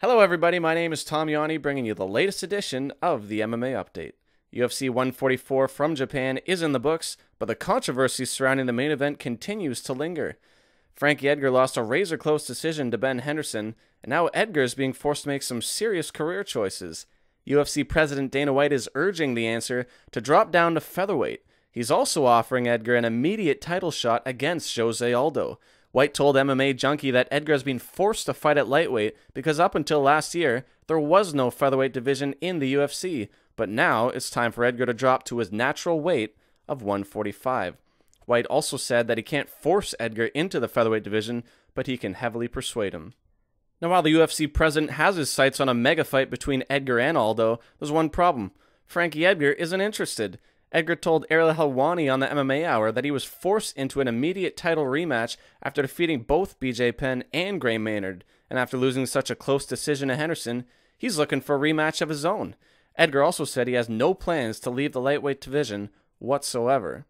Hello everybody, my name is Tom Yanni, bringing you the latest edition of the MMA Update. UFC 144 from Japan is in the books, but the controversy surrounding the main event continues to linger. Frankie Edgar lost a razor-close decision to Ben Henderson, and now Edgar is being forced to make some serious career choices. UFC President Dana White is urging the answer to drop down to featherweight. He's also offering Edgar an immediate title shot against Jose Aldo. White told MMA Junkie that Edgar has been forced to fight at lightweight because up until last year, there was no featherweight division in the UFC, but now it's time for Edgar to drop to his natural weight of 145. White also said that he can't force Edgar into the featherweight division, but he can heavily persuade him. Now, while the UFC president has his sights on a mega fight between Edgar and Aldo, there's one problem. Frankie Edgar isn't interested. Edgar told Ariel Helwani on the MMA Hour that he was forced into an immediate title rematch after defeating both BJ Penn and Gray Maynard, and after losing such a close decision to Henderson, he's looking for a rematch of his own. Edgar also said he has no plans to leave the lightweight division whatsoever.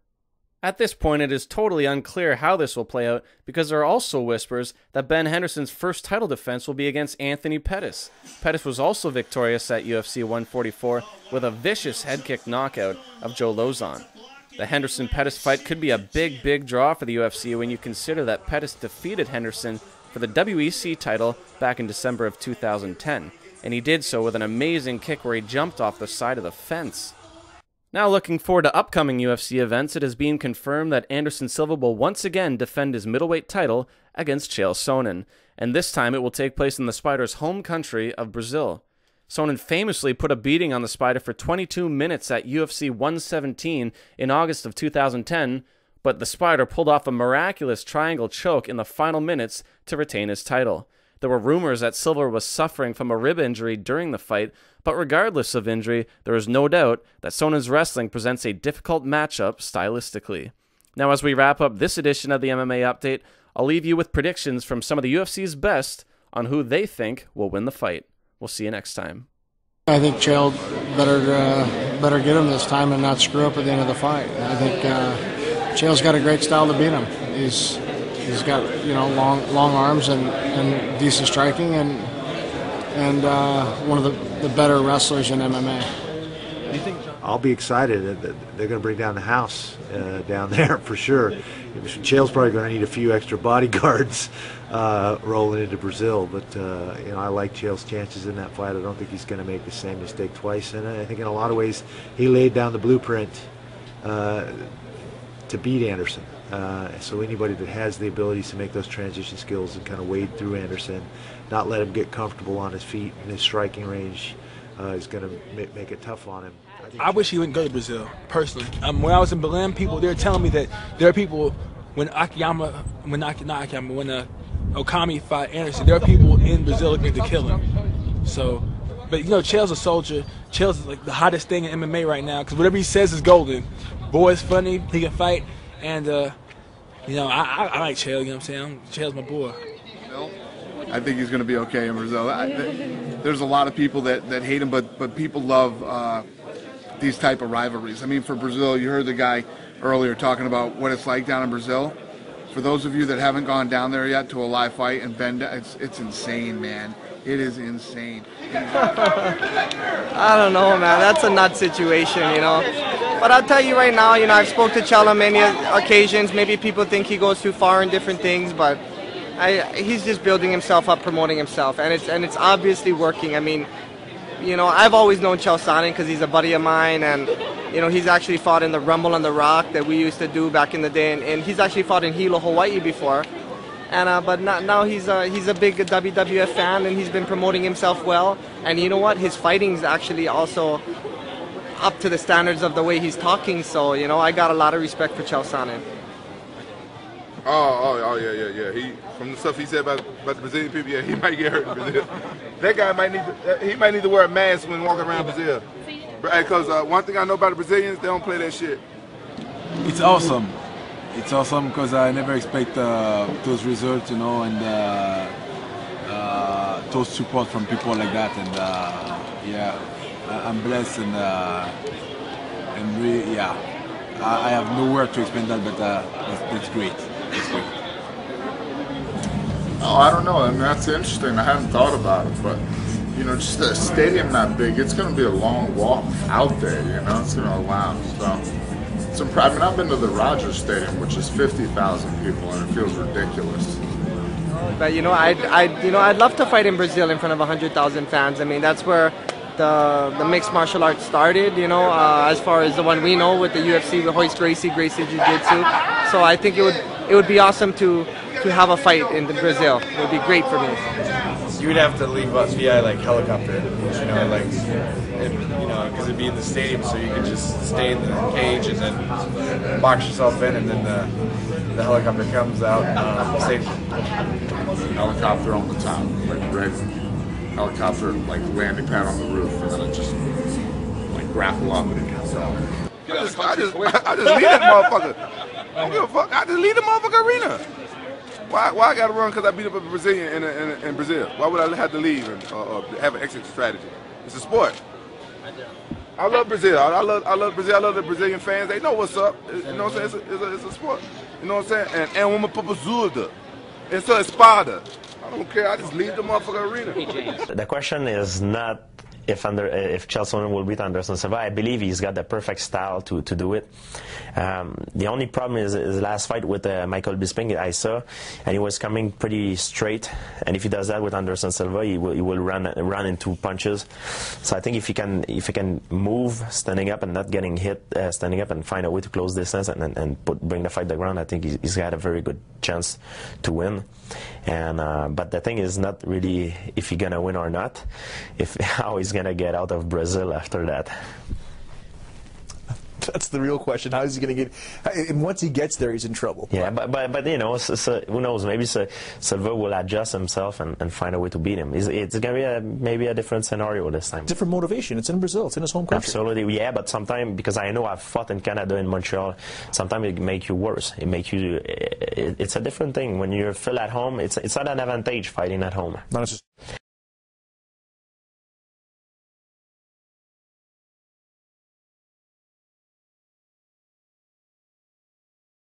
At this point, it is totally unclear how this will play out because there are also whispers that Ben Henderson's first title defense will be against Anthony Pettis. Pettis was also victorious at UFC 144 with a vicious head kick knockout of Joe Lozon. The Henderson-Pettis fight could be a big draw for the UFC when you consider that Pettis defeated Henderson for the WEC title back in December of 2010, and he did so with an amazing kick where he jumped off the side of the fence. Now looking forward to upcoming UFC events, it has been confirmed that Anderson Silva will once again defend his middleweight title against Chael Sonnen, and this time it will take place in the Spider's home country of Brazil. Sonnen famously put a beating on the Spider for 22 minutes at UFC 117 in August of 2010, but the Spider pulled off a miraculous triangle choke in the final minutes to retain his title. There were rumors that Silva was suffering from a rib injury during the fight, but regardless of injury, there is no doubt that Sonnen's wrestling presents a difficult matchup stylistically. Now, as we wrap up this edition of the MMA Update, I'll leave you with predictions from some of the UFC's best on who they think will win the fight. We'll see you next time. I think Chael better get him this time and not screw up at the end of the fight. I think Chael's got a great style to beat him. He's got long arms and decent striking and one of the better wrestlers in MMA. You think I'll be excited that they're going to bring down the house down there for sure. Chael's probably going to need a few extra bodyguards rolling into Brazil, but I like Chael's chances in that fight. I don't think he's going to make the same mistake twice, and I think in a lot of ways he laid down the blueprint to beat Anderson. So anybody that has the abilities to make those transition skills and kind of wade through Anderson, not let him get comfortable on his feet in his striking range, is going to make it tough on him. I wish he wouldn't go to Brazil, personally. When I was in Berlin, they were telling me that there are people, when Okami fought Anderson, there are people in Brazil looking to kill him. So, but Chael's a soldier. Chael's like the hottest thing in MMA right now because whatever he says is golden. Boy is funny, he can fight, and I like Chael. You know what I'm saying? Chael's my boy. I think he's going to be okay in Brazil. There's a lot of people that hate him, but people love these type of rivalries. I mean, for Brazil, you heard the guy earlier talking about what it's like down in Brazil. For those of you that haven't gone down there yet to a live fight and been, it's insane, man. It is insane. I don't know, man. That's a nut situation, But I'll tell you right now, I've spoke to Chael on many occasions. Maybe people think he goes too far in different things, but he's just building himself up, promoting himself, and it's obviously working. I mean, I've always known Chael Sonnen because he's a buddy of mine, and he's actually fought in the Rumble on the Rock that we used to do back in the day, and he's actually fought in Hilo, Hawaii before. And but now he's a big WWF fan, and he's been promoting himself well. And you know what? His fighting's actually also up to the standards of the way he's talking. So I got a lot of respect for Chael Sonnen. Yeah. He, from the stuff he said about the Brazilian people, yeah, he might get hurt in Brazil. That guy might need to wear a mask when walking around Brazil. Because one thing I know about the Brazilians, they don't play that shit. It's awesome. It's awesome because I never expect those results, and those support from people like that. And I'm blessed and really, yeah. I have no word to explain that, but that's great. That's great. Oh, I don't know. I mean, that's interesting. I hadn't thought about it, but you know, just a stadium that big, it's going to be a long walk out there. You know, it's going to allow. So, I mean, I've been to the Rogers Stadium, which is 50,000 people, and it feels ridiculous. But you know, I'd love to fight in Brazil in front of 100,000 fans. I mean, that's where the mixed martial arts started. You know, as far as the one we know with the UFC, with Royce Gracie Jiu-Jitsu. So I think it would be awesome to have a fight in Brazil. It would be great for me. You would have to leave us via like helicopter, you know, like, you know, because it'd be in the stadium, so you could just stay in the cage and then box yourself in, and then the helicopter comes out safely. Helicopter on the top, like right, helicopter like landing pad on the roof, and then it just like grapple up and it comes out. I just leave that motherfucker. I don't give a fuck. I just leave the motherfucker arena. Why I gotta run because I beat up a Brazilian in Brazil? Why would I have to leave and have an exit strategy? It's a sport. I love Brazil. I love Brazil. I love the Brazilian fans. They know what's up. You know what I'm saying? It's a sport. You know what I'm saying? And uma papazuda. It's a espada. I don't care. I just leave the motherfucker arena. The question is not if Chael Sonnen will beat Anderson Silva. I believe he's got the perfect style to do it. The only problem is his last fight with Michael Bisping, I saw, and he was coming pretty straight. And if he does that with Anderson Silva, he will run into punches. So I think if he can move standing up and not getting hit standing up and find a way to close distance and bring the fight to the ground, I think he's got a very good chance to win. And but the thing is not really if he's gonna win or not, if how he's gonna get out of Brazil after that. That's the real question. How is he going to get? And once he gets there, he's in trouble. Yeah, but you know, so who knows? Maybe Silva will adjust himself and find a way to beat him. It's going to be maybe a different scenario this time. Different motivation. It's in Brazil. It's in his home country. Absolutely, yeah. But sometimes, because I know I've fought in Canada, in Montreal, sometimes it makes you worse. It makes you. It's a different thing when you feel at home. It's not an advantage fighting at home. Not